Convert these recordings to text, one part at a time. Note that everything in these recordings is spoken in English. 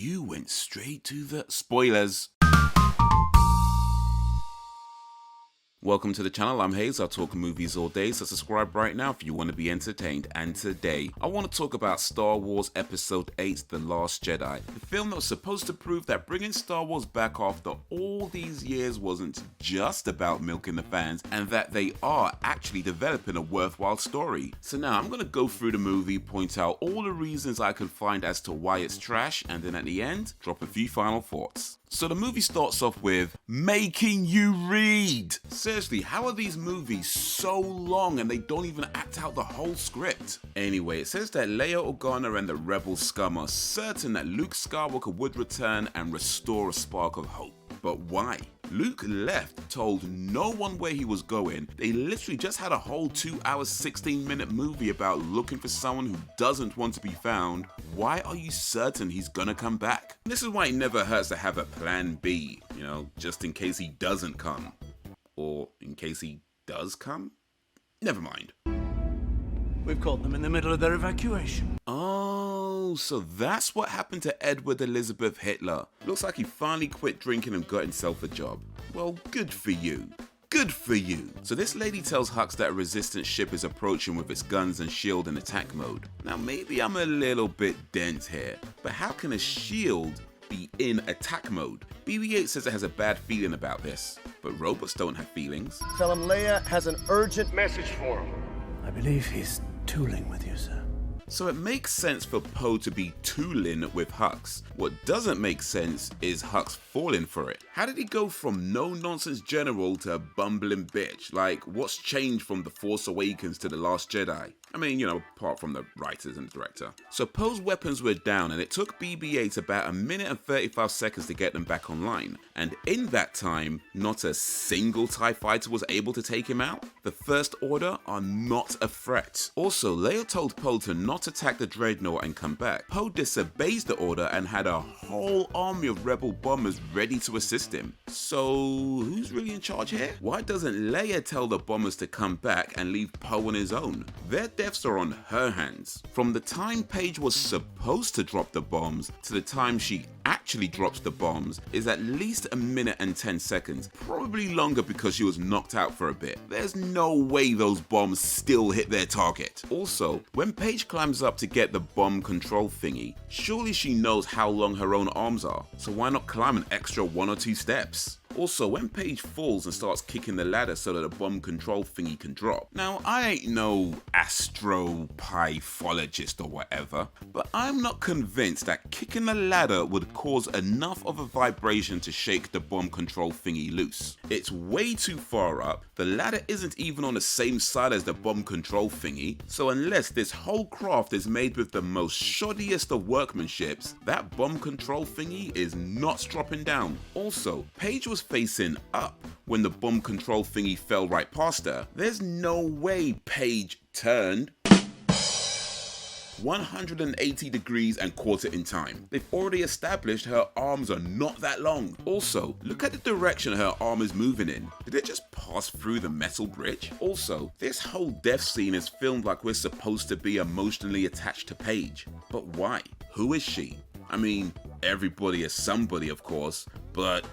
You went straight to the spoilers. Welcome to the channel, I'm Hayes, I talk movies all day, so subscribe right now if you want to be entertained. And today, I want to talk about Star Wars Episode 8, The Last Jedi. The film that was supposed to prove that bringing Star Wars back after all these years wasn't just about milking the fans, and that they are actually developing a worthwhile story. So now, I'm going to go through the movie, point out all the reasons I can find as to why it's trash, and then at the end, drop a few final thoughts. So the movie starts off with making you read. Seriously, how are these movies so long and they don't even act out the whole script? Anyway, it says that Leia Organa and the rebel scum are certain that Luke Skywalker would return and restore a spark of hope. But why? Luke left, told no one where he was going. They literally just had a whole 2 hours, 16-minute movie about looking for someone who doesn't want to be found. Why are you certain he's gonna come back? This is why it never hurts to have a plan B, just in case he doesn't come. Or in case he does come? Never mind. We've caught them in the middle of their evacuation. Oh, so that's what happened to Edward Elizabeth Hitler. Looks like he finally quit drinking and got himself a job. Well, good for you. Good for you. So this lady tells Hux that a resistance ship is approaching with its guns and shield in attack mode. Now maybe I'm a little bit dense here, but how can a shield be in attack mode? BB-8 says it has a bad feeling about this, but robots don't have feelings. Tell him Leia has an urgent message for him. I believe he's tooling with you, sir. So it makes sense for Poe to be tooling with Hux. What doesn't make sense is Hux falling for it. How did he go from no-nonsense general to a bumbling bitch? Like, what's changed from The Force Awakens to The Last Jedi? I mean, apart from the writers and the director. So Poe's weapons were down and it took BB-8 about 1 minute and 35 seconds to get them back online. And in that time, not a single TIE fighter was able to take him out. The First Order are not a threat. Also, Leia told Poe to not attack the Dreadnought and come back. Poe disobeys the order and had a whole army of rebel bombers ready to assist him. So who's really in charge here? Why doesn't Leia tell the bombers to come back and leave Poe on his own? Their deaths are on her hands. From the time Paige was supposed to drop the bombs to the time she actually drops the bombs is at least 1 minute and 10 seconds. Probably longer because she was knocked out for a bit. There's no way those bombs still hit their target. Also, when Paige climbs up to get the bomb control thingy, surely she knows how long her own arms are. So why not climb an extra 1 or 2 steps? Also, when Paige falls and starts kicking the ladder so that the bomb control thingy can drop. Now, I ain't no astropythologist or whatever, but I'm not convinced that kicking the ladder would cause enough of a vibration to shake the bomb control thingy loose. It's way too far up, the ladder isn't even on the same side as the bomb control thingy, so unless this whole craft is made with the most shoddiest of workmanships, that bomb control thingy is not dropping down. Also, Paige was facing up when the bomb control thingy fell right past her. There's no way Paige turned 180 degrees and caught it in time. They've already established her arms are not that long. Also, look at the direction her arm is moving in. Did it just pass through the metal bridge? Also, this whole death scene is filmed like we're supposed to be emotionally attached to Paige. But why? Who is she? I mean, everybody is somebody, of course, but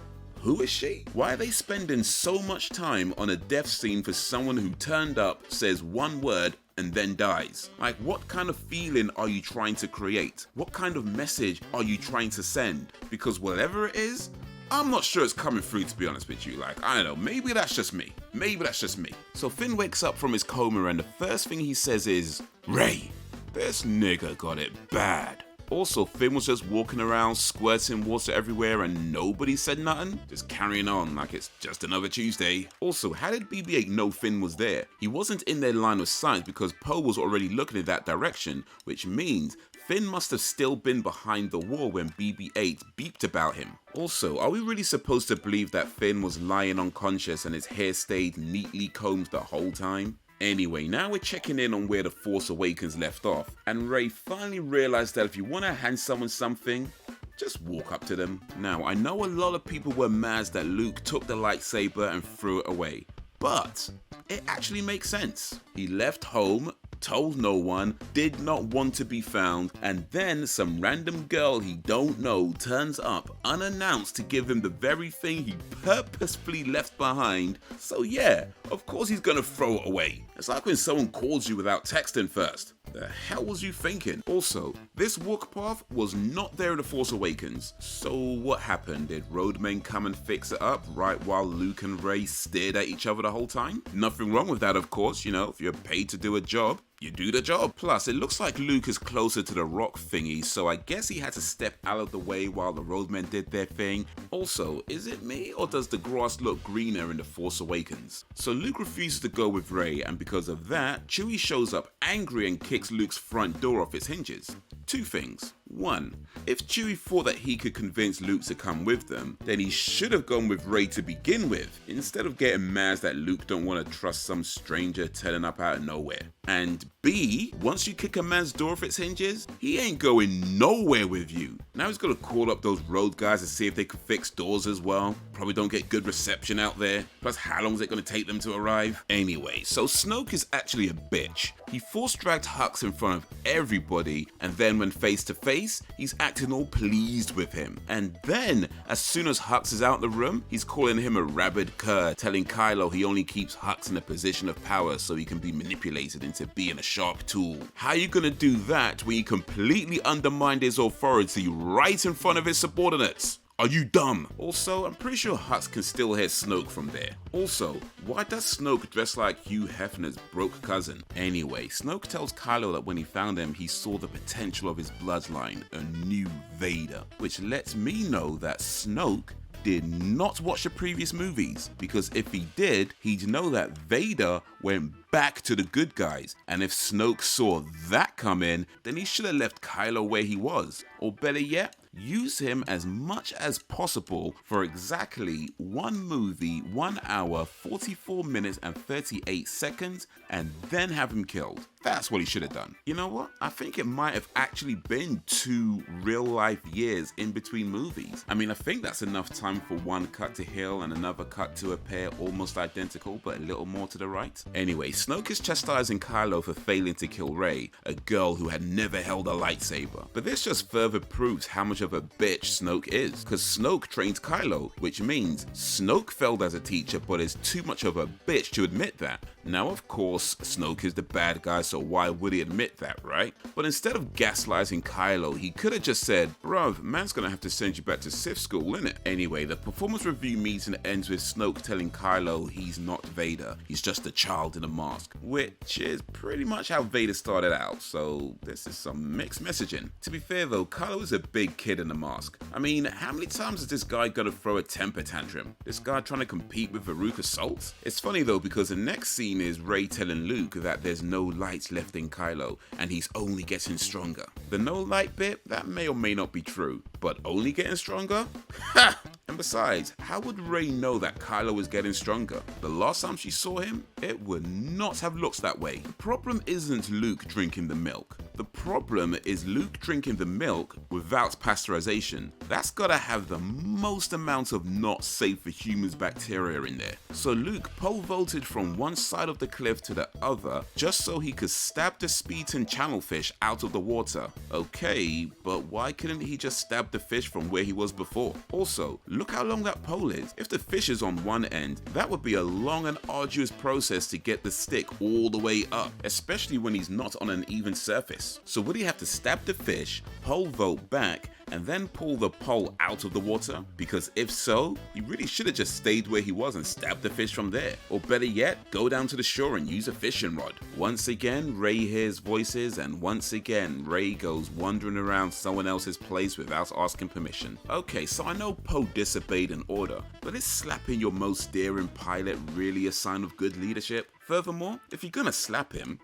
who is she? Why are they spending so much time on a death scene for someone who turned up, says one word, and then dies? Like, what kind of feeling are you trying to create? What kind of message are you trying to send? Because whatever it is, I'm not sure it's coming through, to be honest with you. Like, I don't know, maybe that's just me. Maybe that's just me. So Finn wakes up from his coma and the first thing he says is, "Rey, this nigga got it bad." Also, Finn was just walking around squirting water everywhere and nobody said nothing, just carrying on like it's just another Tuesday. Also, how did BB-8 know Finn was there? He wasn't in their line of sight because Poe was already looking in that direction, which means Finn must have still been behind the wall when BB-8 beeped about him. Also, are we really supposed to believe that Finn was lying unconscious and his hair stayed neatly combed the whole time? Anyway, now we're checking in on where The Force Awakens left off, and Rey finally realized that if you want to hand someone something, just walk up to them. Now, I know a lot of people were mad that Luke took the lightsaber and threw it away, but it actually makes sense. He left home told no one, did not want to be found, and then some random girl he don't know turns up unannounced to give him the very thing he purposefully left behind. So yeah, of course he's gonna throw it away. It's like when someone calls you without texting first. The hell was you thinking? Also, this walk path was not there in The Force Awakens. So what happened? Did roadmen come and fix it up right while Luke and Rey stared at each other the whole time? Nothing wrong with that, of course. You know, if you're paid to do a job, you do the job. Plus, it looks like Luke is closer to the rock thingy, so I guess he had to step out of the way while the roadmen did their thing. Also, is it me or does the grass look greener in The Force Awakens? So Luke refuses to go with Rey, and because of that, Chewie shows up angry and kicks Luke's front door off its hinges. Two things. One, if Chewie thought that he could convince Luke to come with them, then he should have gone with Rey to begin with, instead of getting mad that Luke don't want to trust some stranger turning up out of nowhere. And B, once you kick a man's door off its hinges, he ain't going nowhere with you. Now he's gonna call up those road guys to see if they can fix doors as well. Probably don't get good reception out there. Plus, how long is it gonna take them to arrive? Anyway, so Snoke is actually a bitch. He force dragged Hux in front of everybody, and then when face to face, he's acting all pleased with him. And then, as soon as Hux is out the room, he's calling him a rabid cur, telling Kylo he only keeps Hux in a position of power so he can be manipulated into being a sharp tool. How you gonna do that when you completely undermined his authority right in front of his subordinates? Are you dumb? Also, I'm pretty sure Hux can still hear Snoke from there. Also, why does Snoke dress like Hugh Hefner's broke cousin? Anyway, Snoke tells Kylo that when he found him, he saw the potential of his bloodline, a new Vader, which lets me know that Snoke did not watch the previous movies, because if he did, he'd know that Vader went back to the good guys, and if Snoke saw that come in, then he should have left Kylo where he was, or better yet, use him as much as possible for exactly one movie, 1 hour, 44 minutes and 38 seconds, and then have him killed. That's what he should have done. You know what? I think it might have actually been 2 real life years in between movies. I mean, I think that's enough time for one cut to heal and another cut to appear almost identical, but a little more to the right. Anyway, Snoke is chastising Kylo for failing to kill Rey, a girl who had never held a lightsaber. But this just further proves how much of a bitch Snoke is, because Snoke trained Kylo, which means Snoke failed as a teacher but is too much of a bitch to admit that. Now, of course, Snoke is the bad guy, so why would he admit that, right? But instead of gaslighting Kylo, he could have just said, bruv, man's gonna have to send you back to Sith school, innit? Anyway, the performance review meeting ends with Snoke telling Kylo he's not Vader, he's just a child in a mask, which is pretty much how Vader started out, so this is some mixed messaging. To be fair though, Kylo is a big kid in a mask. I mean, how many times is this guy gonna throw a temper tantrum? This guy trying to compete with Veruca Salt? It's funny though, because the next scene is Rey telling Luke that there's no light left in Kylo and he's only getting stronger. The no light bit, that may or may not be true, but only getting stronger? Ha! And besides, how would Rey know that Kylo is getting stronger? The last time she saw him, it would not have looked that way. The problem isn't Luke drinking the milk. The problem is Luke drinking the milk without pasteurization. That's gotta have the most amount of not safe for humans bacteria in there. So Luke pole vaulted from one side of the cliff to the other just so he could stab the Speeton channelfish out of the water. Okay, but why couldn't he just stab the fish from where he was before? Also, look how long that pole is. If the fish is on one end, that would be a long and arduous process to get the stick all the way up, especially when he's not on an even surface. So would he have to stab the fish, pole vault back, and then pull the pole out of the water? Because if so, he really should have just stayed where he was and stabbed the fish from there. Or better yet, go down to the shore and use a fishing rod. Once again, Rey hears voices, and once again, Rey goes wandering around someone else's place without asking permission. Okay, so I know Poe disobeyed an order, but is slapping your most daring pilot really a sign of good leadership? Furthermore, if you're gonna slap him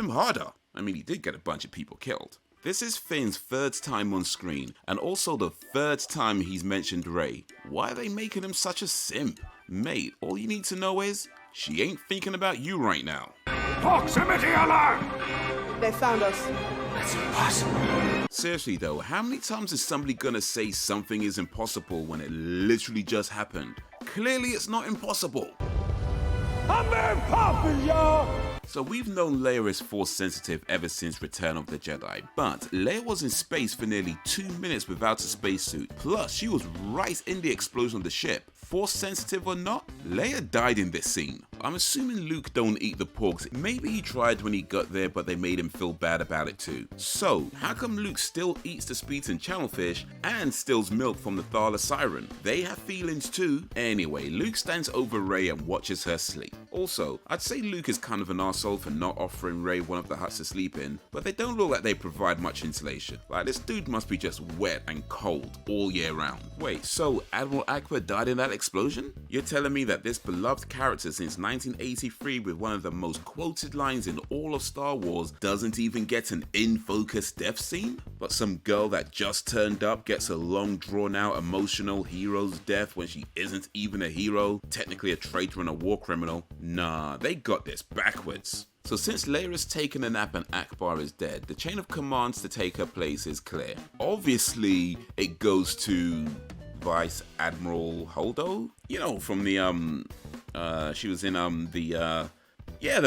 harder. I mean, he did get a bunch of people killed. This is Finn's 3rd time on screen, and also the 3rd time he's mentioned Rey. Why are they making him such a simp? Mate, all you need to know is, she ain't thinking about you right now. Proximity alert! They found us. That's impossible. Seriously though, how many times is somebody gonna say something is impossible when it literally just happened? Clearly it's not impossible. I'm Mary Poppins, y'all! So we've known Leia is Force sensitive ever since Return of the Jedi, but Leia was in space for nearly 2 minutes without a spacesuit, plus she was right in the explosion of the ship. Force sensitive or not, Leia died in this scene. I'm assuming Luke don't eat the porks. Maybe he tried when he got there, but they made him feel bad about it too. So how come Luke still eats the Speeds and Channelfish and steals milk from the Thala Siren? They have feelings too. Anyway, Luke stands over Rey and watches her sleep. Also, I'd say Luke is kind of an arsehole for not offering Rey one of the huts to sleep in, but they don't look like they provide much insulation. Like, this dude must be just wet and cold all year round. Wait, so Admiral Akbar died in that explosion? You're telling me that this beloved character since 1983 with one of the most quoted lines in all of Star Wars doesn't even get an in-focus death scene? But some girl that just turned up gets a long drawn out emotional hero's death when she isn't even a hero, technically a traitor and a war criminal? Nah, they got this backwards. So since Leia has taken a nap and Akbar is dead, the chain of commands to take her place is clear. Obviously, it goes to Vice Admiral Holdo, you know, from the she was in the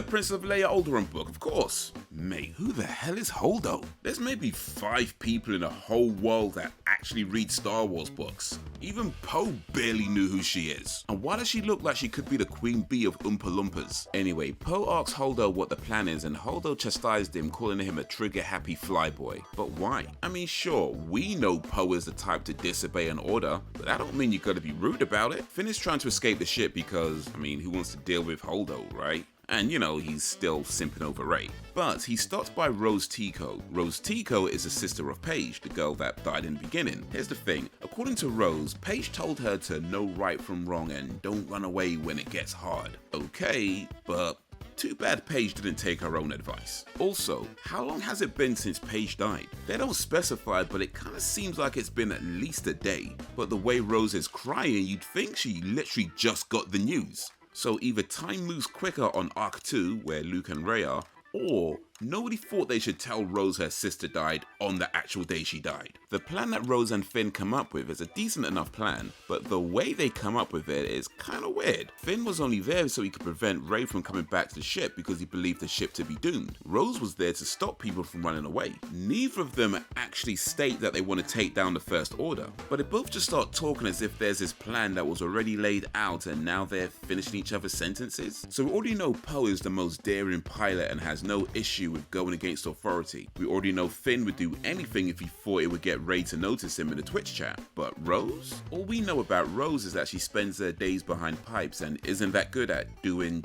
Prince of Leia Alderaan book, of course. Mate, who the hell is Holdo? There's maybe 5 people in the whole world that actually read Star Wars books. Even Poe barely knew who she is. And why does she look like she could be the Queen Bee of Oompa Loompas? Anyway, Poe asks Holdo what the plan is and Holdo chastised him, calling him a trigger-happy flyboy. But why? I mean, sure, we know Poe is the type to disobey an order, but that don't mean you gotta be rude about it. Finn is trying to escape the ship because, I mean, who wants to deal with Holdo, right? And you know, he's still simping over Rey. But he stops by Rose Tico. Rose Tico is a sister of Paige, the girl that died in the beginning. Here's the thing, according to Rose, Paige told her to know right from wrong and don't run away when it gets hard. Okay, but too bad Paige didn't take her own advice. Also, how long has it been since Paige died? They don't specify, but it kinda seems like it's been at least a day. But the way Rose is crying, you'd think she literally just got the news. So either time moves quicker on Arc 2, where Luke and Rey are, or nobody thought they should tell Rose her sister died on the actual day she died. The plan that Rose and Finn come up with is a decent enough plan, but the way they come up with it is kinda weird. Finn was only there so he could prevent Rey from coming back to the ship because he believed the ship to be doomed. Rose was there to stop people from running away. Neither of them actually state that they want to take down the First Order, but they both just start talking as if there's this plan that was already laid out and now they're finishing each other's sentences. So we already know Poe is the most daring pilot and has no issue with going against authority. We already know Finn would do anything if he thought it would get Rey to notice him in the Twitch chat. But Rose? All we know about Rose is that she spends her days behind pipes and isn't that good at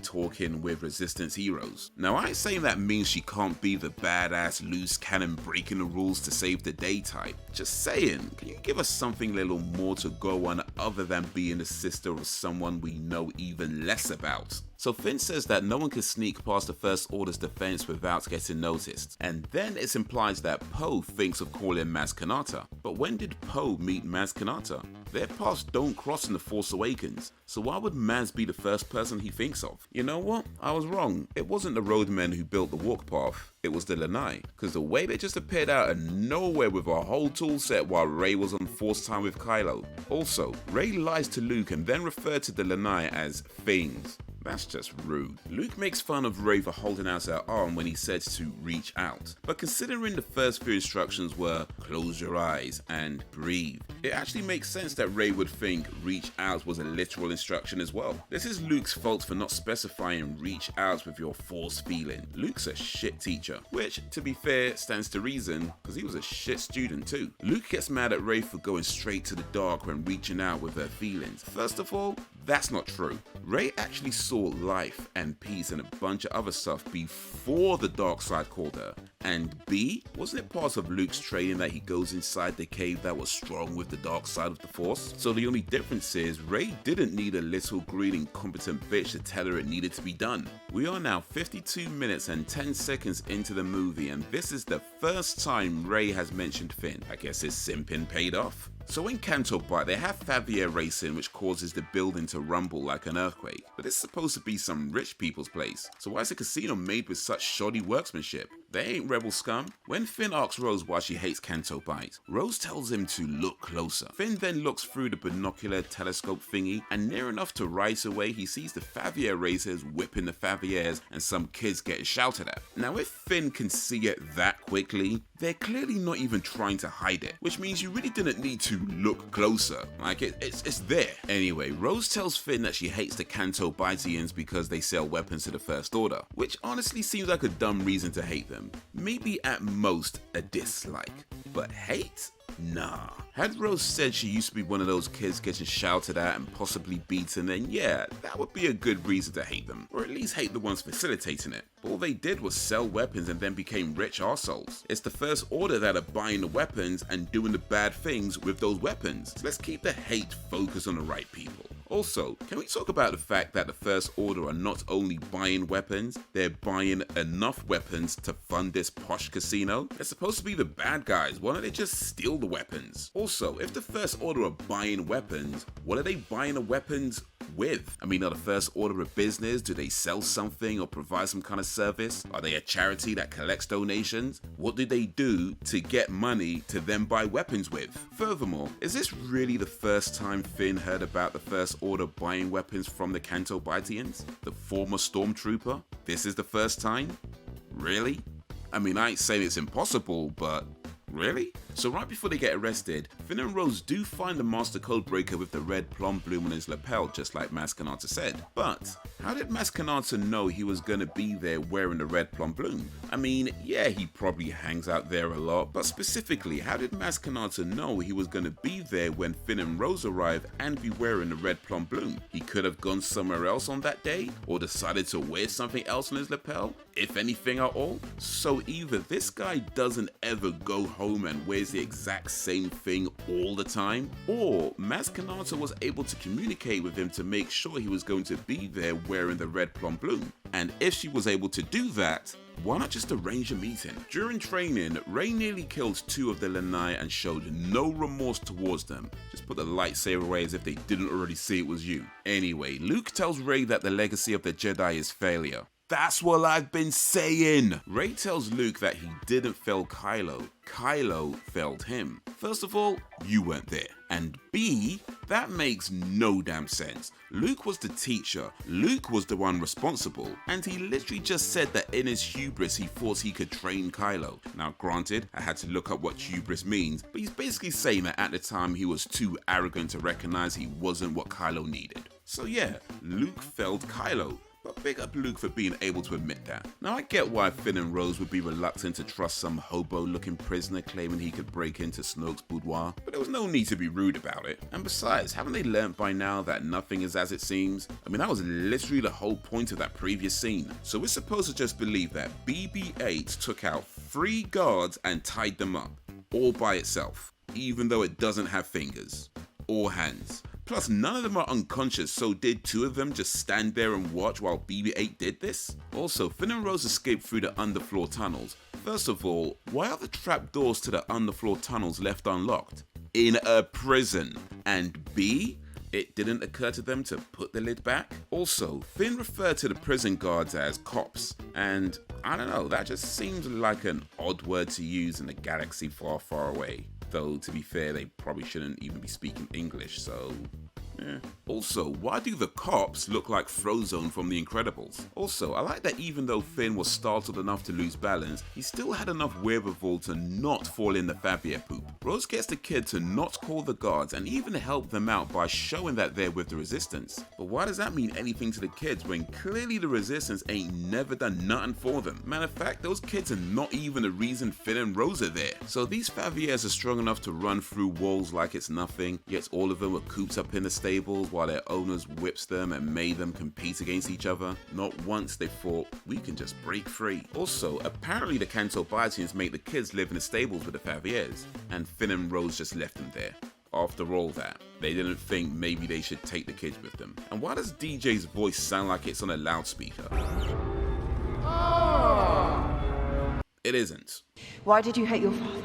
talking with Resistance heroes. Now I ain't saying that means she can't be the badass loose cannon breaking the rules to save the day type. Just saying, can you give us something a little more to go on other than being the sister of someone we know even less about? So Finn says that no one can sneak past the First Order's defense without getting noticed, and then it's implied that Poe thinks of calling Maz Kanata. But when did Poe meet Maz Kanata? Their paths don't cross in The Force Awakens, so why would Maz be the first person he thinks of? You know what? I was wrong. It wasn't the roadmen who built the walk path, it was the Lanai, because the way they just appeared out of nowhere with a whole tool set while Rey was on Force time with Kylo. Also, Rey lies to Luke and then referred to the Lanai as things. That's just rude. Luke makes fun of Rey for holding out her arm when he says to reach out. But considering the first few instructions were close your eyes and breathe, it actually makes sense that Rey would think reach out was a literal instruction as well. This is Luke's fault for not specifying reach out with your force feeling. Luke's a shit teacher, which to be fair stands to reason because he was a shit student too. Luke gets mad at Rey for going straight to the dark when reaching out with her feelings. First of all, that's not true. Rey actually saw life and peace and a bunch of other stuff before the dark side called her. And B, wasn't it part of Luke's training that he goes inside the cave that was strong with the dark side of the Force? So the only difference is Rey didn't need a little green incompetent bitch to tell her it needed to be done. We are now 52 minutes and 10 seconds into the movie and this is the first time Rey has mentioned Finn. I guess his simping paid off. So in Canto Bight, they have Favier racing which causes the building to rumble like an earthquake, but it's supposed to be some rich people's place, so why is a casino made with such shoddy workmanship? They ain't rebel scum. When Finn asks Rose why she hates Canto Bight, Rose tells him to look closer. Finn then looks through the binocular telescope thingy, and near enough to right away, he sees the Favier racers whipping the Faviers and some kids getting shouted at. Now, if Finn can see it that quickly, they're clearly not even trying to hide it, which means you really didn't need to look closer. Like, it's there. Anyway, Rose tells Finn that she hates the Canto Bightians because they sell weapons to the First Order, which honestly seems like a dumb reason to hate them. Maybe at most a dislike, but hate? Nah. Had Rose said she used to be one of those kids getting shouted at and possibly beaten, then yeah, that would be a good reason to hate them, or at least hate the ones facilitating it. But all they did was sell weapons and then became rich arseholes. It's the First Order that are buying the weapons and doing the bad things with those weapons. So let's keep the hate focused on the right people. Also, can we talk about the fact that the First Order are not only buying weapons, they're buying enough weapons to fund this posh casino? They're supposed to be the bad guys, why don't they just steal the weapons? Also, if the First Order are buying weapons, what are they buying the weapons with? I mean, are the First Order a business? Do they sell something or provide some kind of service? Are they a charity that collects donations? What do they do to get money to then buy weapons with? Furthermore, is this really the first time Finn heard about the First Order buying weapons from the Canto Bightians? The former stormtrooper? This is the first time? Really? I mean, I ain't saying it's impossible, but really? So right before they get arrested, Finn and Rose do find the Master Codebreaker with the red plum bloom on his lapel, just like Maz Kanata said. But how did Maz Kanata know he was gonna be there wearing the red plum bloom? I mean, yeah, he probably hangs out there a lot, but specifically, how did Maz Kanata know he was gonna be there when Finn and Rose arrive and be wearing the red plum bloom? He could have gone somewhere else on that day, or decided to wear something else on his lapel, if anything at all. So either this guy doesn't ever go home and wears the exact same thing all the time, or Maz Kanata was able to communicate with him to make sure he was going to be there wearing the red plum bloom. And if she was able to do that, why not just arrange a meeting? During training, Rey nearly killed 2 of the Lanai and showed no remorse towards them. Just put the lightsaber away as if they didn't already see it was you. Anyway, Luke tells Rey that the legacy of the Jedi is failure. That's what I've been saying! Rey tells Luke that he didn't fail Kylo. Kylo failed him. First of all, you weren't there. And B, that makes no damn sense. Luke was the teacher, Luke was the one responsible, and he literally just said that in his hubris he thought he could train Kylo. Now granted, I had to look up what hubris means, but he's basically saying that at the time he was too arrogant to recognize he wasn't what Kylo needed. So yeah, Luke failed Kylo. But big up Luke for being able to admit that. Now I get why Finn and Rose would be reluctant to trust some hobo-looking prisoner claiming he could break into Snoke's boudoir, but there was no need to be rude about it. And besides, haven't they learnt by now that nothing is as it seems? I mean, that was literally the whole point of that previous scene. So we're supposed to just believe that BB-8 took out 3 guards and tied them up, all by itself, even though it doesn't have fingers or hands. Plus, none of them are unconscious, so did 2 of them just stand there and watch while BB-8 did this? Also, Finn and Rose escaped through the underfloor tunnels. First of all, why are the trapdoors to the underfloor tunnels left unlocked? In a prison. And B, it didn't occur to them to put the lid back? Also, Finn referred to the prison guards as cops, and I don't know, that just seems like an odd word to use in a galaxy far, far away. Though, to be fair, they probably shouldn't even be speaking English, so Also, why do the cops look like Frozone from The Incredibles? Also, I like that even though Finn was startled enough to lose balance, he still had enough wherewithal to not fall in the Favier poop. Rose gets the kid to not call the guards and even help them out by showing that they're with the Resistance. But why does that mean anything to the kids when clearly the Resistance ain't never done nothing for them? Matter of fact, those kids are not even the reason Finn and Rose are there. So these Faviers are strong enough to run through walls like it's nothing, yet all of them were cooped up in the stables while their owners whips them and made them compete against each other. Not once they thought, we can just break free. Also, apparently the Canto Bightians make the kids live in the stables with the Faviers, and Finn and Rose just left them there. After all that, they didn't think maybe they should take the kids with them. And why does DJ's voice sound like it's on a loudspeaker? It isn't. Why did you hate your father?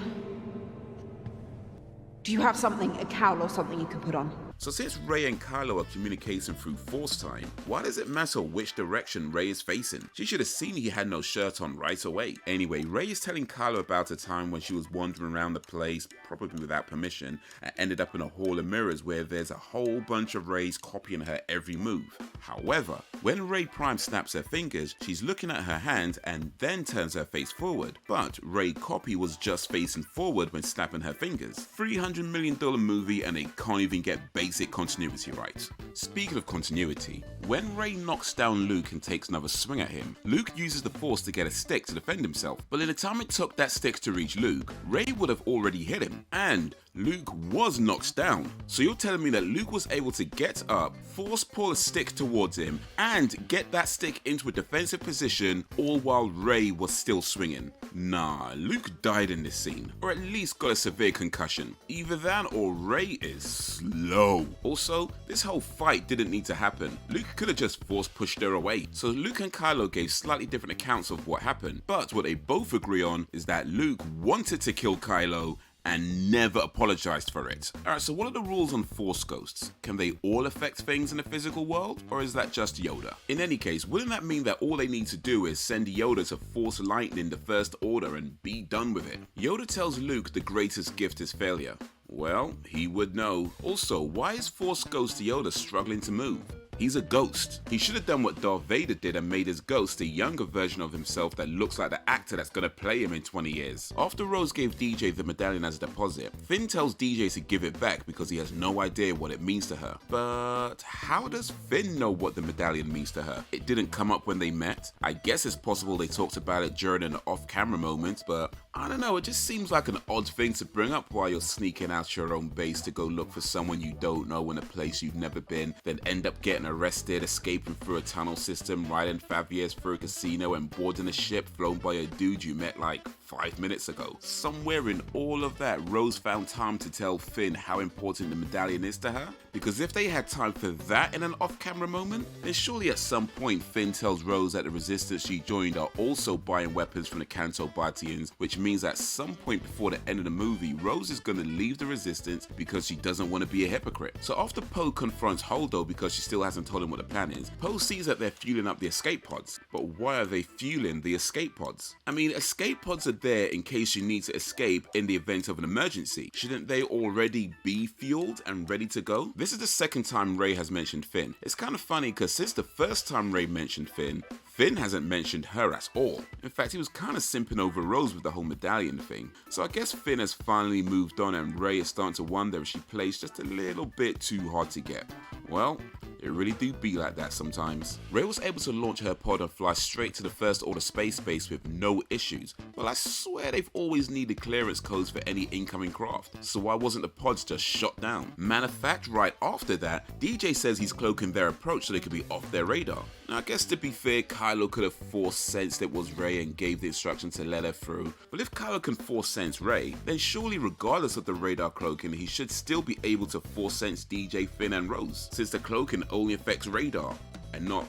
Do you have something, a cowl or something you can put on? So since Rey and Kylo are communicating through Force time, why does it matter which direction Rey is facing? She should have seen he had no shirt on right away. Anyway, Rey is telling Kylo about a time when she was wandering around the place, probably without permission, and ended up in a hall of mirrors where there's a whole bunch of Reys copying her every move. However, when Rey Prime snaps her fingers, she's looking at her hand and then turns her face forward. But Rey Copy was just facing forward when snapping her fingers. $300 million movie and they can't even get basic continuity right. Speaking of continuity, when Rey knocks down Luke and takes another swing at him, Luke uses the Force to get a stick to defend himself. But in the time it took that stick to reach Luke, Rey would have already hit him. And Luke was knocked down. So you're telling me that Luke was able to get up, force pull a stick towards him, and get that stick into a defensive position, all while Rey was still swinging? Nah, Luke died in this scene, or at least got a severe concussion. Either that or Rey is slow. Also, this whole fight didn't need to happen. Luke could have just force pushed her away. So Luke and Kylo gave slightly different accounts of what happened, but what they both agree on is that Luke wanted to kill Kylo and never apologized for it. Alright, so what are the rules on Force Ghosts? Can they all affect things in the physical world, or is that just Yoda? In any case, wouldn't that mean that all they need to do is send Yoda to Force Lightning the First Order and be done with it? Yoda tells Luke the greatest gift is failure. Well, he would know. Also, why is Force Ghost Yoda struggling to move? He's a ghost. He should have done what Darth Vader did and made his ghost a younger version of himself that looks like the actor that's gonna play him in 20 years. After Rose gave DJ the medallion as a deposit, Finn tells DJ to give it back because he has no idea what it means to her. But how does Finn know what the medallion means to her? It didn't come up when they met. I guess it's possible they talked about it during an off-camera moment, but I don't know, it just seems like an odd thing to bring up while you're sneaking out your own base to go look for someone you don't know in a place you've never been, then end up getting arrested, escaping through a tunnel system, riding Faviers through a casino, and boarding a ship flown by a dude you met like 5 minutes ago. Somewhere in all of that, Rose found time to tell Finn how important the medallion is to her, because if they had time for that in an off-camera moment, then surely at some point Finn tells Rose that the resistance she joined are also buying weapons from the Canto Bartians, which means at some point before the end of the movie, Rose is going to leave the resistance because she doesn't want to be a hypocrite. So after Poe confronts Holdo because she still hasn't told him what the plan is, Poe sees that they're fueling up the escape pods. But why are they fueling the escape pods? I mean, escape pods are there in case you need to escape in the event of an emergency. Shouldn't they already be fueled and ready to go? This is the second time Rey has mentioned Finn. It's kind of funny because since the first time Rey mentioned Finn, Finn hasn't mentioned her at all. In fact, he was kind of simping over Rose with the whole medallion thing. So I guess Finn has finally moved on and Rey is starting to wonder if she plays just a little bit too hard to get. Well, it really do be like that sometimes. Rey was able to launch her pod and fly straight to the First Order space base with no issues, but I swear they've always needed clearance codes for any incoming craft, so why wasn't the pods just shot down? Matter of fact, right after that, DJ says he's cloaking their approach so they could be off their radar. Now I guess to be fair, Kylo could have force sensed it was Rey and gave the instruction to let her through, but if Kylo can force sense Rey, then surely regardless of the radar cloaking, he should still be able to force sense DJ, Finn and Rose, since the cloaking only affects radar and not,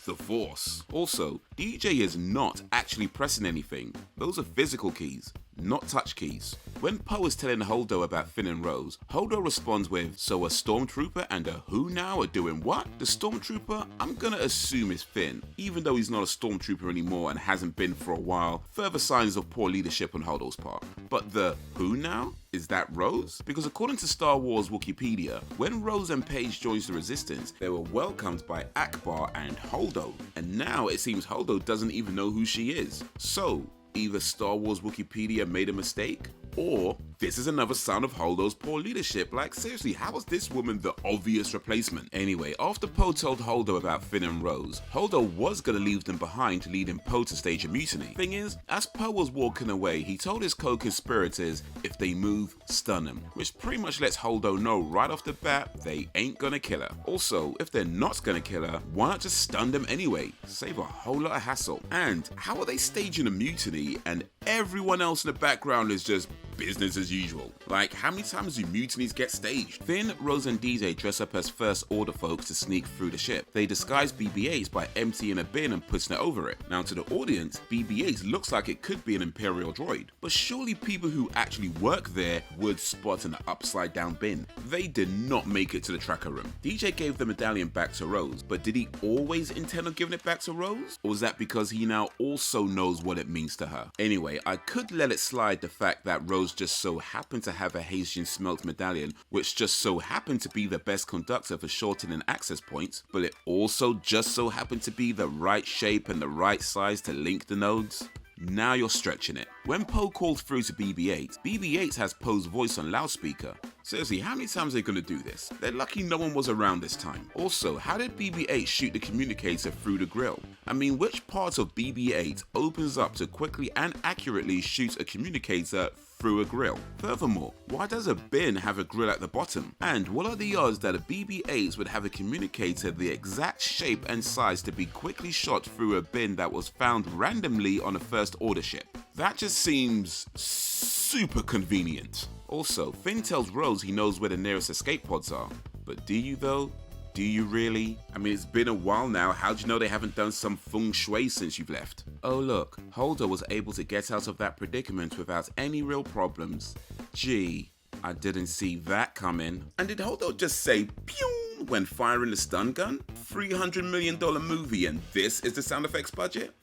the Force. Also, DJ is not actually pressing anything. Those are physical keys, not touch keys. When Poe is telling Holdo about Finn and Rose, Holdo responds with, so a stormtrooper and a who now are doing what? The stormtrooper, I'm gonna assume is Finn, even though he's not a stormtrooper anymore and hasn't been for a while, further signs of poor leadership on Holdo's part. But the who now? Is that Rose? Because according to Star Wars Wikipedia, when Rose and Paige joins the Resistance, they were welcomed by Akbar and Holdo, and now it seems Holdo doesn't even know who she is. So, either Star Wars Wikipedia made a mistake, or this is another sign of Holdo's poor leadership. Like, seriously, how was this woman the obvious replacement? Anyway, after Poe told Holdo about Finn and Rose, Holdo was gonna leave them behind to lead in Poe to stage a mutiny. Thing is, as Poe was walking away, he told his co-conspirators, if they move, stun them, which pretty much lets Holdo know right off the bat they ain't gonna kill her. Also, if they're not gonna kill her, why not just stun them anyway? Save a whole lot of hassle. And how are they staging a mutiny and everyone else in the background is just business as usual. Like, how many times do mutinies get staged? Finn, Rose and DJ dress up as First Order folks to sneak through the ship. They disguise BB-8s by emptying a bin and putting it over it. Now to the audience, BB-8 looks like it could be an Imperial droid, but surely people who actually work there would spot an upside down bin. They did not make it to the tracker room. DJ gave the medallion back to Rose, but did he always intend on giving it back to Rose? Or was that because he now also knows what it means to her? Anyway, I could let it slide the fact that Rose just so happened to have a Haitian smelt medallion, which just so happened to be the best conductor for shortening access points, but it also just so happened to be the right shape and the right size to link the nodes. Now you're stretching it. When Poe called through to BB-8, BB-8 has Poe's voice on loudspeaker. Seriously, how many times are they going to do this? They're lucky no one was around this time. Also, how did BB-8 shoot the communicator through the grill? I mean, which part of BB-8 opens up to quickly and accurately shoot a communicator through a grill? Furthermore, why does a bin have a grill at the bottom? And what are the odds that a BB-8 would have a communicator the exact shape and size to be quickly shot through a bin that was found randomly on a First Order ship? That just seems super convenient. Also, Finn tells Rose he knows where the nearest escape pods are. But do you though? Do you really? I mean, it's been a while now. How'd you know they haven't done some feng shui since you've left? Oh look, Holdo was able to get out of that predicament without any real problems. Gee, I didn't see that coming. And did Holdo just say pew when firing the stun gun? $300 million movie and this is the sound effects budget?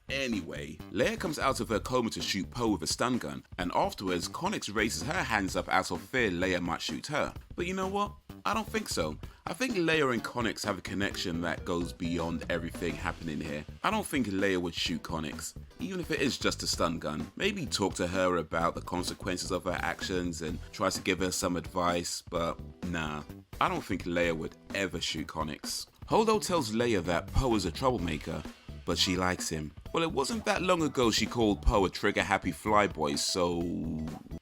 Anyway, Leia comes out of her coma to shoot Poe with a stun gun, and afterwards Connix raises her hands up out of fear Leia might shoot her. But you know what? I don't think so. I think Leia and Connix have a connection that goes beyond everything happening here. I don't think Leia would shoot Connix, even if it is just a stun gun. Maybe talk to her about the consequences of her actions and try to give her some advice, but nah, I don't think Leia would ever shoot Connix. Holdo tells Leia that Poe is a troublemaker, but she likes him. Well, it wasn't that long ago she called Poe a trigger-happy flyboy, so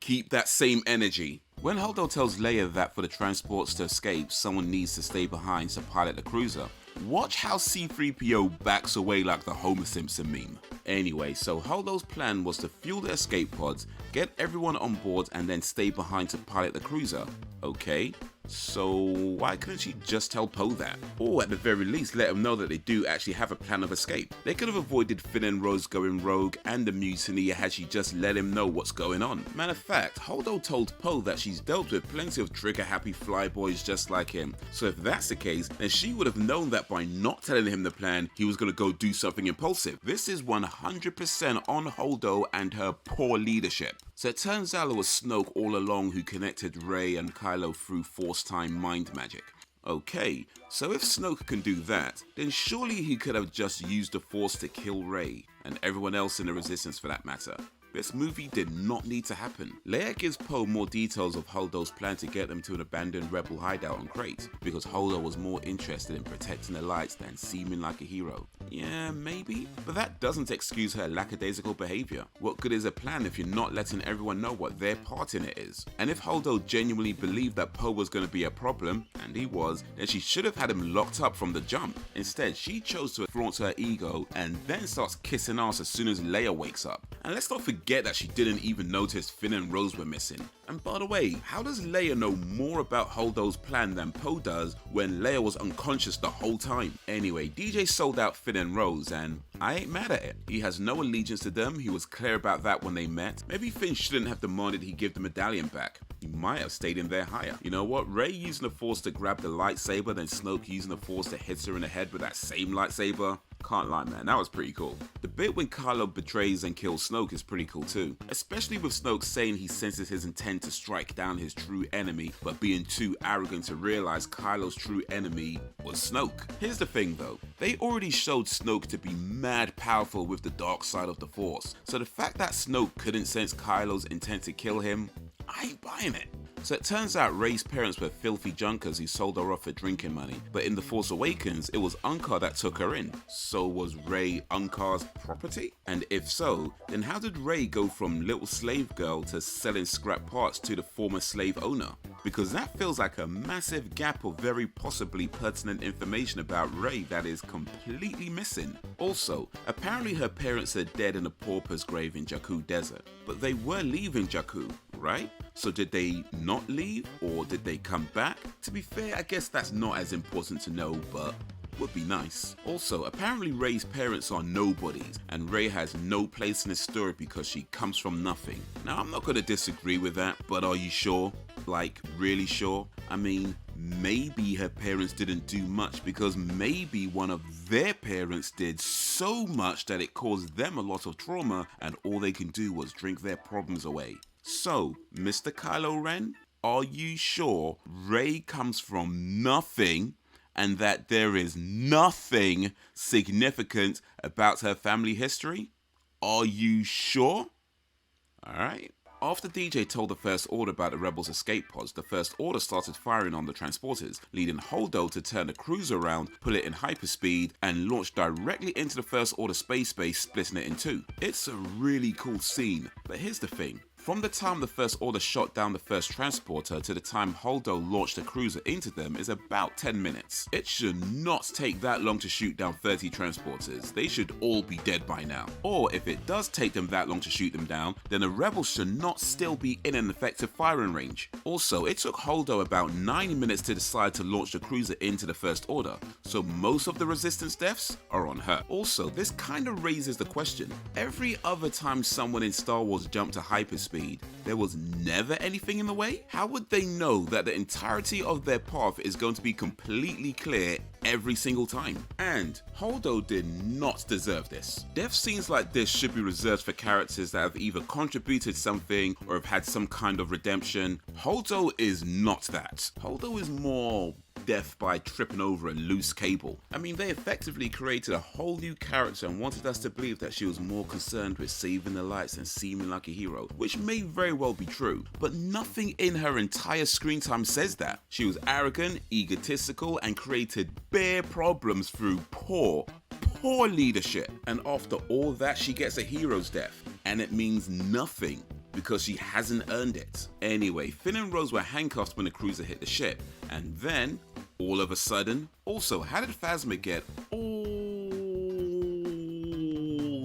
keep that same energy. When Holdo tells Leia that for the transports to escape, someone needs to stay behind to pilot the cruiser, watch how C-3PO backs away like the Homer Simpson meme. Anyway, so Holdo's plan was to fuel the escape pods, get everyone on board, and then stay behind to pilot the cruiser. Okay, so why couldn't she just tell Poe that? Or at the very least let him know that they do actually have a plan of escape. They could have avoided Finn and Rose going rogue and the mutiny had she just let him know what's going on. Matter of fact, Holdo told Poe that she's dealt with plenty of trigger-happy flyboys just like him. So if that's the case, then she would have known that by not telling him the plan, he was going to go do something impulsive. This is 100% on Holdo and her poor leadership. So it turns out it was Snoke all along who connected Rey and Kylo through Force-time mind magic. Okay, so if Snoke can do that, then surely he could have just used the Force to kill Rey, and everyone else in the Resistance for that matter. This movie did not need to happen. Leia gives Poe more details of Holdo's plan to get them to an abandoned rebel hideout on Crait, because Holdo was more interested in protecting the lights than seeming like a hero. Yeah, maybe, but that doesn't excuse her lackadaisical behavior. What good is a plan if you're not letting everyone know what their part in it is? And if Holdo genuinely believed that Poe was going to be a problem, and he was, then she should have had him locked up from the jump. Instead, she chose to flaunt her ego and then starts kissing ass as soon as Leia wakes up. And let's not forget that she didn't even notice Finn and Rose were missing. And by the way, how does Leia know more about Holdo's plan than Poe does when Leia was unconscious the whole time? Anyway, DJ sold out Finn and Rose and I ain't mad at it. He has no allegiance to them, he was clear about that when they met. Maybe Finn shouldn't have demanded he give the medallion back. He might have stayed in there higher. You know what, Rey using the Force to grab the lightsaber, then Snoke using the Force to hit her in the head with that same lightsaber. Can't lie, man, that was pretty cool. The bit when Kylo betrays and kills Snoke is pretty cool too, especially with Snoke saying he senses his intent to strike down his true enemy, but being too arrogant to realize Kylo's true enemy was Snoke. Here's the thing though, they already showed Snoke to be mad powerful with the dark side of the Force, so the fact that Snoke couldn't sense Kylo's intent to kill him, I ain't buying it. So it turns out Rey's parents were filthy junkers who sold her off for drinking money, but in The Force Awakens, it was Unkar that took her in. So was Rey Unkar's property? And if so, then how did Rey go from little slave girl to selling scrap parts to the former slave owner? Because that feels like a massive gap of very possibly pertinent information about Rey that is completely missing. Also, apparently her parents are dead in a pauper's grave in Jakku Desert, but they were leaving Jakku, right? So did they not leave, or did they come back? To be fair, I guess that's not as important to know, but would be nice. Also, apparently Rey's parents are nobodies, and Rey has no place in the story because she comes from nothing. Now, I'm not going to disagree with that, but are you sure? Like, really sure? I mean, maybe her parents didn't do much because maybe one of their parents did so much that it caused them a lot of trauma, and all they can do was drink their problems away. So, Mr. Kylo Ren, are you sure Rey comes from nothing and that there is nothing significant about her family history? Are you sure? Alright. After DJ told the First Order about the Rebels' escape pods, the First Order started firing on the transporters, leading Holdo to turn the cruiser around, pull it in hyperspeed, and launch directly into the First Order space base, splitting it in two. It's a really cool scene, but here's the thing. From the time the First Order shot down the first transporter to the time Holdo launched the cruiser into them is about 10 minutes. It should not take that long to shoot down 30 transporters. They should all be dead by now. Or if it does take them that long to shoot them down, then the rebels should not still be in an effective firing range. Also, it took Holdo about 9 minutes to decide to launch the cruiser into the First Order, so most of the resistance deaths are on her. Also, this kind of raises the question, every other time someone in Star Wars jumped to hyperspeed, there was never anything in the way? How would they know that the entirety of their path is going to be completely clear every single time? And Holdo did not deserve this. Death scenes like this should be reserved for characters that have either contributed something or have had some kind of redemption. Holdo is not that. Holdo is more death by tripping over a loose cable. I mean, they effectively created a whole new character and wanted us to believe that she was more concerned with saving the lights and seeming like a hero, which may very well be true, but nothing in her entire screen time says that. She was arrogant, egotistical, and created bare problems through poor leadership. And after all that, she gets a hero's death, and it means nothing because she hasn't earned it. Anyway, Finn and Rose were handcuffed when the cruiser hit the ship, and then, all of a sudden, also, how did Phasma get all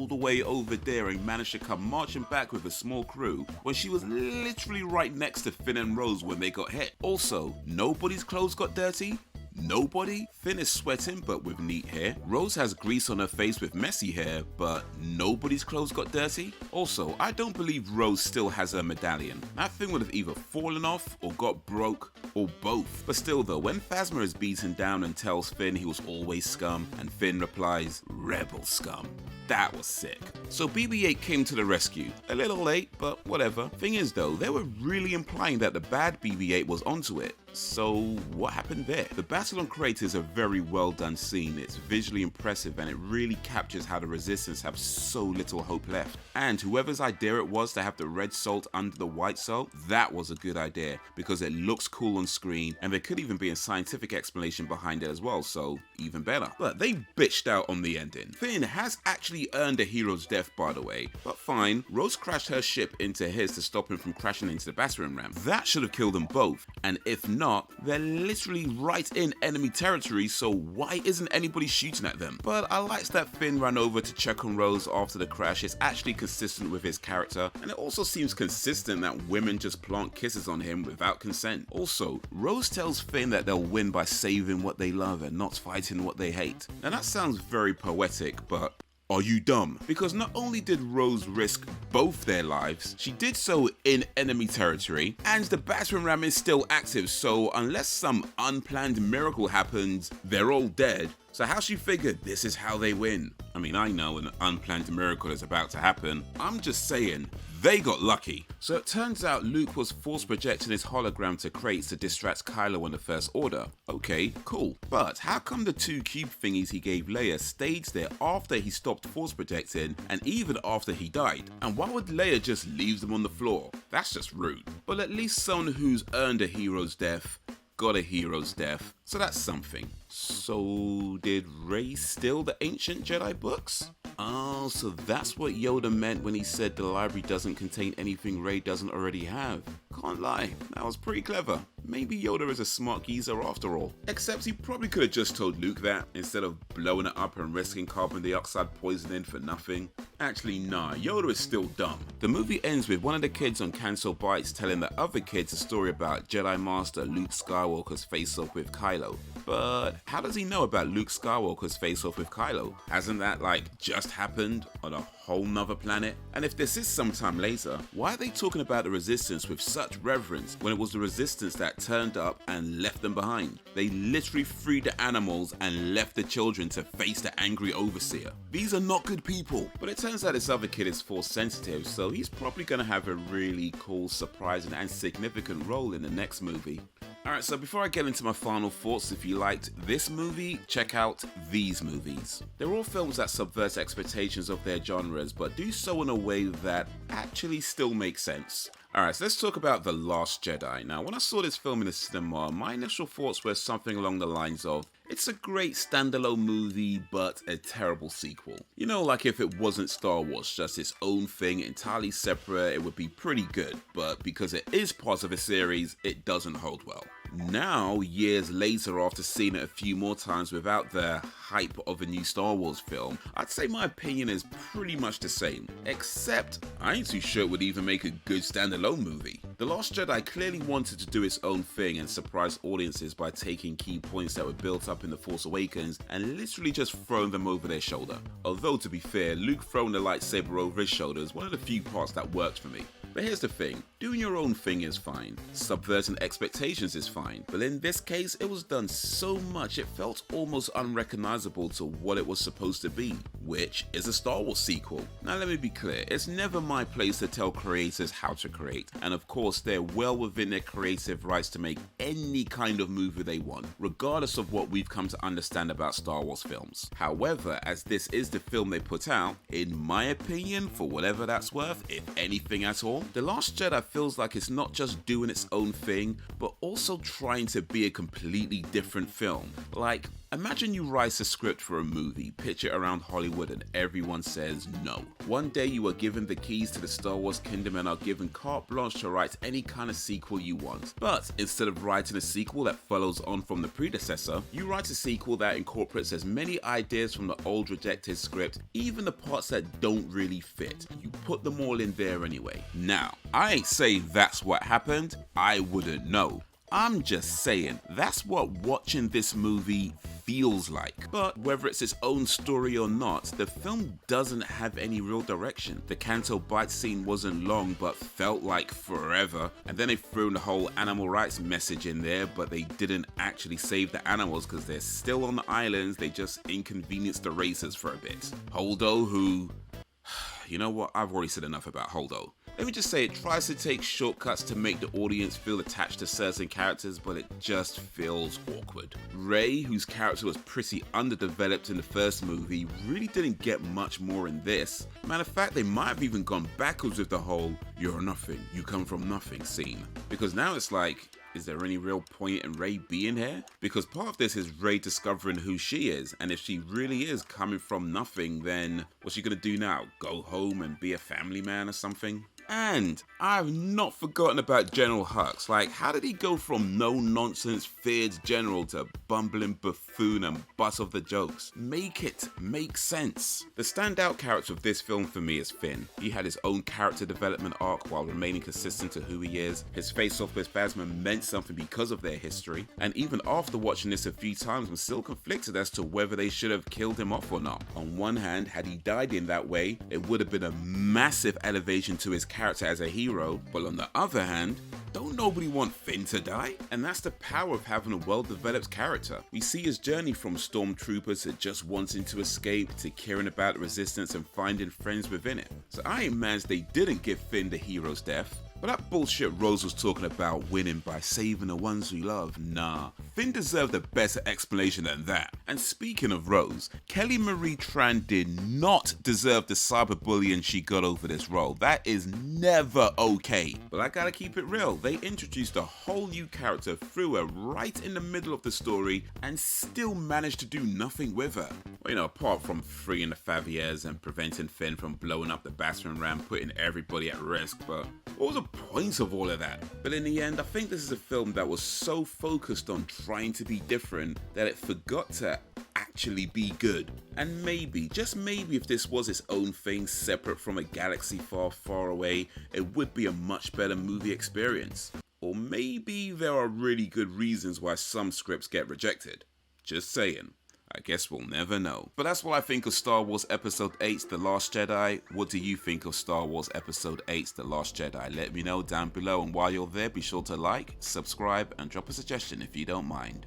the way over there and manage to come marching back with a small crew when she was literally right next to Finn and Rose when they got hit? Also, nobody's clothes got dirty? Nobody? Finn is sweating but with neat hair. Rose has grease on her face with messy hair, but nobody's clothes got dirty? Also, I don't believe Rose still has her medallion. That thing would have either fallen off or got broke or both. But still though, when Phasma is beaten down and tells Finn he was always scum, and Finn replies, "Rebel scum." That was sick. So BB-8 came to the rescue. A little late, but whatever. Thing is though, they were really implying that the bad BB-8 was onto it. So what happened there? The battle on Crait is a very well done scene. It's visually impressive and it really captures how the Resistance have so little hope left. And whoever's idea it was to have the red salt under the white salt, that was a good idea because it looks cool on screen and there could even be a scientific explanation behind it as well, so even better. But they bitched out on the ending. Finn has actually earned a hero's death, by the way, but fine. Rose crashed her ship into his to stop him from crashing into the battering ram. That should have killed them both, and if not, they're literally right in enemy territory, so why isn't anybody shooting at them? But I like that Finn ran over to check on Rose after the crash. It's actually consistent with his character, and it also seems consistent that women just plant kisses on him without consent. Also, Rose tells Finn that they'll win by saving what they love and not fighting what they hate. Now that sounds very poetic, but are you dumb? Because not only did Rose risk both their lives, she did so in enemy territory, and the battering ram is still active, so unless some unplanned miracle happens, they're all dead. So how she figured this is how they win? I mean, I know an unplanned miracle is about to happen. I'm just saying, they got lucky. So it turns out Luke was force projecting his hologram to Crait to distract Kylo and the First Order. Okay, cool. But how come the two cube thingies he gave Leia stayed there after he stopped force projecting and even after he died? And why would Leia just leave them on the floor? That's just rude. But at least someone who's earned a hero's death got a hero's death, so that's something. So did Rey steal the ancient Jedi books? Oh, so that's what Yoda meant when he said the library doesn't contain anything Rey doesn't already have. Can't lie, that was pretty clever. Maybe Yoda is a smart geezer after all. Except he probably could have just told Luke that, instead of blowing it up and risking carbon dioxide poisoning for nothing. Actually, nah, Yoda is still dumb. The movie ends with one of the kids on Canto Bight telling the other kids a story about Jedi Master Luke Skywalker's face-off with Kylo. But how does he know about Luke Skywalker's face-off with Kylo? Hasn't that just happened on a whole nother planet? And if this is sometime later, why are they talking about the Resistance with such reverence when it was the Resistance that turned up and left them behind? They literally freed the animals and left the children to face the angry overseer. These are not good people. But it turns out this other kid is Force sensitive, so he's probably gonna have a really cool, surprising and significant role in the next movie. Alright, so before I get into my final thoughts, if you liked this movie, check out these movies. They're all films that subvert expectations of their genres, but do so in a way that actually still makes sense. Alright, so let's talk about The Last Jedi. Now, when I saw this film in the cinema, my initial thoughts were something along the lines of, it's a great standalone movie, but a terrible sequel. You know, like if it wasn't Star Wars, just its own thing, entirely separate, it would be pretty good. But because it is part of a series, it doesn't hold well. Now, years later, after seeing it a few more times without the hype of a new Star Wars film, I'd say my opinion is pretty much the same. Except, I ain't too sure it would even make a good standalone movie. The Last Jedi clearly wanted to do its own thing and surprise audiences by taking key points that were built up in The Force Awakens and literally just throwing them over their shoulder. Although, to be fair, Luke throwing the lightsaber over his shoulder is one of the few parts that worked for me. But here's the thing, doing your own thing is fine, subverting expectations is fine, but in this case it was done so much it felt almost unrecognizable to what it was supposed to be, which is a Star Wars sequel. Now let me be clear, it's never my place to tell creators how to create, and of course they're well within their creative rights to make any kind of movie they want, regardless of what we've come to understand about Star Wars films. However, as this is the film they put out, in my opinion, for whatever that's worth, if anything at all, The Last Jedi feels like it's not just doing its own thing, but also trying to be a completely different film. Like, imagine you write a script for a movie, pitch it around Hollywood and everyone says no. One day you are given the keys to the Star Wars kingdom and are given carte blanche to write any kind of sequel you want. But instead of writing a sequel that follows on from the predecessor, you write a sequel that incorporates as many ideas from the old rejected script, even the parts that don't really fit. You put them all in there anyway. Now, I ain't saying that's what happened, I wouldn't know. I'm just saying, that's what watching this movie feels like. But whether it's its own story or not, the film doesn't have any real direction. The Canto Bight scene wasn't long, but felt like forever. And then they threw the whole animal rights message in there, but they didn't actually save the animals because they're still on the islands, they just inconvenienced the racers for a bit. Holdo, who... You know what, I've already said enough about Holdo. Let me just say, it tries to take shortcuts to make the audience feel attached to certain characters, but it just feels awkward. Rey, whose character was pretty underdeveloped in the first movie, really didn't get much more in this. Matter of fact, they might have even gone backwards with the whole, you're nothing, you come from nothing scene. Because now it's like, is there any real point in Rey being here? Because part of this is Rey discovering who she is, and if she really is coming from nothing, then what's she gonna do now? Go home and be a family man or something? And I've not forgotten about General Hux. Like, how did he go from no-nonsense feared general to bumbling buffoon and butt of the jokes? Make it make sense. The standout character of this film for me is Finn. He had his own character development arc while remaining consistent to who he is. His face-off with Phasma meant something because of their history. And even after watching this a few times, I'm still conflicted as to whether they should have killed him off or not. On one hand, had he died in that way, it would have been a massive elevation to his character as a hero, but on the other hand, don't nobody want Finn to die? And that's the power of having a well-developed character. We see his journey from stormtrooper to just wanting to escape, to caring about the resistance and finding friends within it. So I ain't mad they didn't give Finn the hero's death. But that bullshit Rose was talking about winning by saving the ones we love, nah. Finn deserved a better explanation than that. And speaking of Rose, Kelly Marie Tran did not deserve the cyberbullying she got over this role. That is never okay. But I gotta keep it real, they introduced a whole new character, threw her right in the middle of the story, and still managed to do nothing with her. Well, you know, apart from freeing the Faviers and preventing Finn from blowing up the battering ram, putting everybody at risk, but what was the point of all of that? But in the end, I think this is a film that was so focused on trying to be different that it forgot to actually be good. And maybe, just maybe, if this was its own thing separate from a galaxy far, far away, it would be a much better movie experience. Or maybe there are really good reasons why some scripts get rejected. Just saying. I guess we'll never know. But that's what I think of Star Wars Episode 8's The Last Jedi. What do you think of Star Wars Episode 8's The Last Jedi? Let me know down below, and while you're there, be sure to like, subscribe, and drop a suggestion if you don't mind.